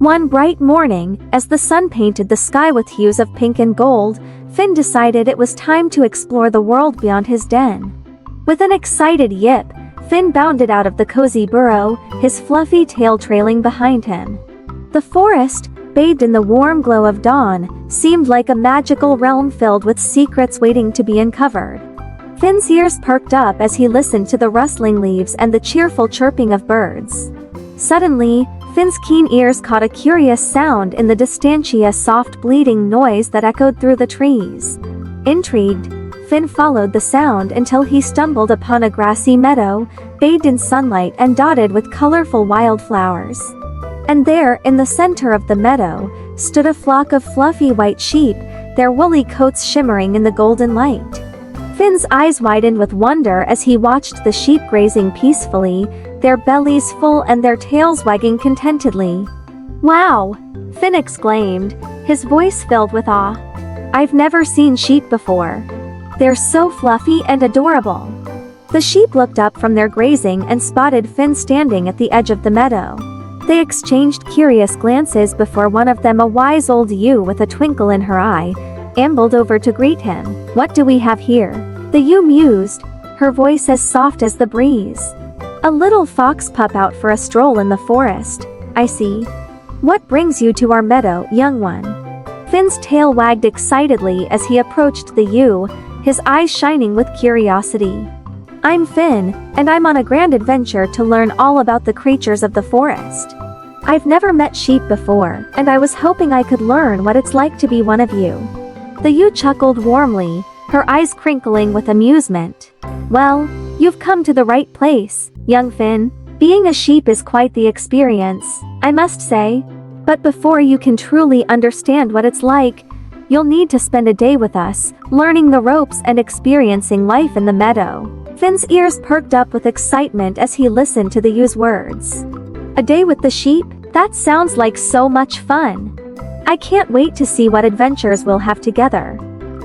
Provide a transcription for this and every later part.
One bright morning, as the sun painted the sky with hues of pink and gold, Finn decided it was time to explore the world beyond his den. With an excited yip, Finn bounded out of the cozy burrow, his fluffy tail trailing behind him. The forest, bathed in the warm glow of dawn, seemed like a magical realm filled with secrets waiting to be uncovered. Finn's ears perked up as he listened to the rustling leaves and the cheerful chirping of birds. Suddenly, Finn's keen ears caught a curious sound in the distance, a soft bleating noise that echoed through the trees. Intrigued, Finn followed the sound until he stumbled upon a grassy meadow, bathed in sunlight and dotted with colorful wildflowers. And there, in the center of the meadow, stood a flock of fluffy white sheep, their woolly coats shimmering in the golden light. Finn's eyes widened with wonder as he watched the sheep grazing peacefully, their bellies full and their tails wagging contentedly. "Wow!" Finn exclaimed, his voice filled with awe. "I've never seen sheep before. They're so fluffy and adorable." The sheep looked up from their grazing and spotted Finn standing at the edge of the meadow. They exchanged curious glances before one of them, a wise old ewe with a twinkle in her eye, ambled over to greet him. "What do we have here?" the ewe mused, her voice as soft as the breeze. "A little fox pup out for a stroll in the forest, I see. What brings you to our meadow, young one?" Finn's tail wagged excitedly as he approached the ewe, his eyes shining with curiosity. "I'm Finn, and I'm on a grand adventure to learn all about the creatures of the forest. I've never met sheep before, and I was hoping I could learn what it's like to be one of you." The ewe chuckled warmly, her eyes crinkling with amusement. "Well, you've come to the right place, young Finn. Being a sheep is quite the experience, I must say. But before you can truly understand what it's like, you'll need to spend a day with us, learning the ropes and experiencing life in the meadow." Finn's ears perked up with excitement as he listened to the ewe's words. "A day with the sheep? That sounds like so much fun. I can't wait to see what adventures we'll have together."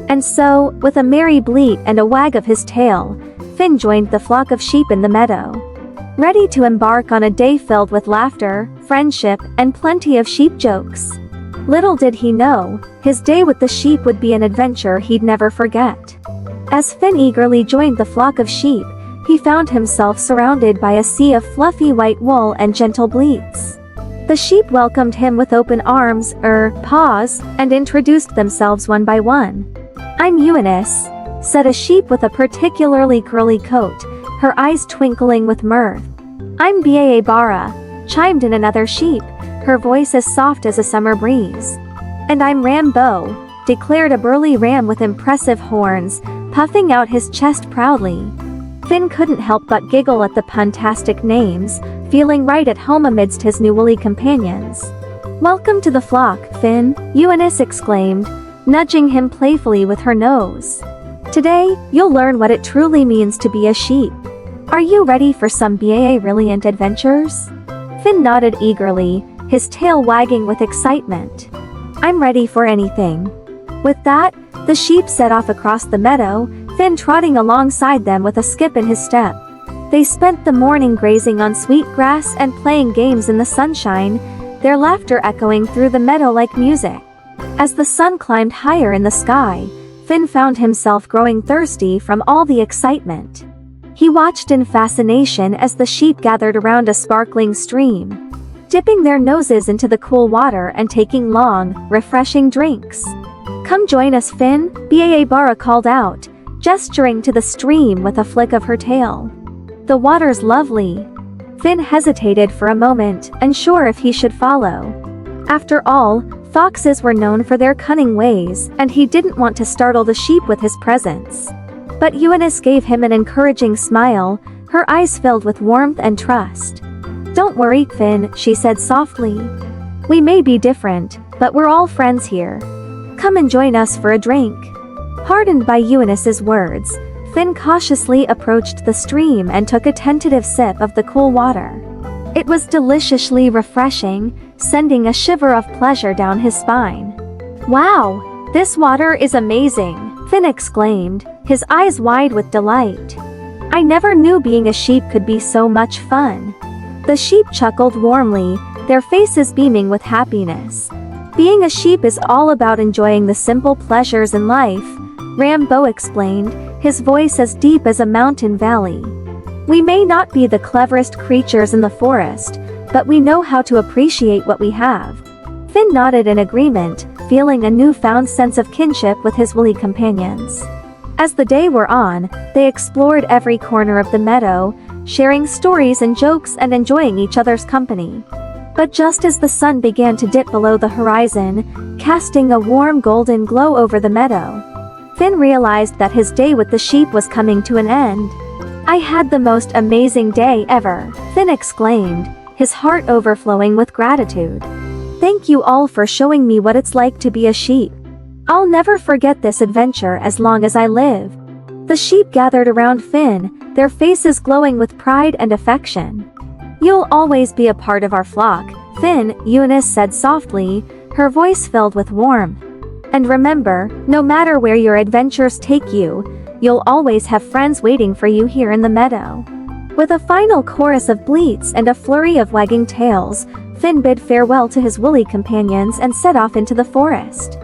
And so, with a merry bleat and a wag of his tail, Finn joined the flock of sheep in the meadow. Ready to embark on a day filled with laughter, friendship, and plenty of sheep jokes. Little did he know, his day with the sheep would be an adventure he'd never forget. As Finn eagerly joined the flock of sheep, he found himself surrounded by a sea of fluffy white wool and gentle bleats. The sheep welcomed him with open arms, paws, and introduced themselves one by one. "I'm Eunice," said a sheep with a particularly curly coat, her eyes twinkling with mirth. "I'm Bara," chimed in another sheep, her voice as soft as a summer breeze. "And I'm Rambo," declared a burly ram with impressive horns, puffing out his chest proudly. Finn couldn't help but giggle at the puntastic names, feeling right at home amidst his new woolly companions. "Welcome to the flock, Finn," Eunice exclaimed, nudging him playfully with her nose. "Today, you'll learn what it truly means to be a sheep. Are you ready for some brilliant adventures?" Finn nodded eagerly, his tail wagging with excitement. "I'm ready for anything." With that, the sheep set off across the meadow, Finn trotting alongside them with a skip in his step. They spent the morning grazing on sweet grass and playing games in the sunshine, their laughter echoing through the meadow like music. As the sun climbed higher in the sky, Finn found himself growing thirsty from all the excitement. He watched in fascination as the sheep gathered around a sparkling stream, dipping their noses into the cool water and taking long, refreshing drinks. "Come join us, Finn," Bara called out, gesturing to the stream with a flick of her tail. "The water's lovely." Finn hesitated for a moment, unsure if he should follow. After all, foxes were known for their cunning ways, and he didn't want to startle the sheep with his presence. But Eunice gave him an encouraging smile, her eyes filled with warmth and trust. "Don't worry, Finn," she said softly. "We may be different, but we're all friends here. Come and join us for a drink." Heartened by Eunice's words, Finn cautiously approached the stream and took a tentative sip of the cool water. It was deliciously refreshing, sending a shiver of pleasure down his spine. "Wow, this water is amazing," Finn exclaimed, his eyes wide with delight. "I never knew being a sheep could be so much fun." The sheep chuckled warmly, their faces beaming with happiness. Being a sheep is all about enjoying the simple pleasures in life, Rambo explained, his voice as deep as a mountain valley. We may not be the cleverest creatures in the forest, but we know how to appreciate what we have. Finn nodded in agreement, feeling a newfound sense of kinship with his woolly companions. As the day wore on, they explored every corner of the meadow, sharing stories and jokes and enjoying each other's company. But just as the sun began to dip below the horizon, casting a warm golden glow over the meadow, Finn realized that his day with the sheep was coming to an end. I had the most amazing day ever, Finn exclaimed, his heart overflowing with gratitude. Thank you all for showing me what it's like to be a sheep. I'll never forget this adventure as long as I live. The sheep gathered around Finn, their faces glowing with pride and affection. You'll always be a part of our flock, Finn, Eunice said softly, her voice filled with warmth. And remember, no matter where your adventures take you, you'll always have friends waiting for you here in the meadow. With a final chorus of bleats and a flurry of wagging tails, Finn bid farewell to his woolly companions and set off into the forest.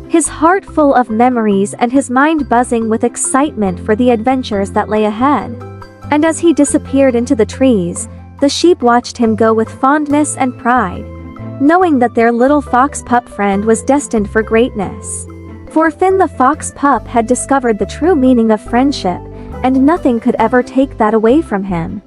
His heart full of memories and his mind buzzing with excitement for the adventures that lay ahead. And as he disappeared into the trees, the sheep watched him go with fondness and pride, knowing that their little fox pup friend was destined for greatness. For Finn the fox pup had discovered the true meaning of friendship, and nothing could ever take that away from him.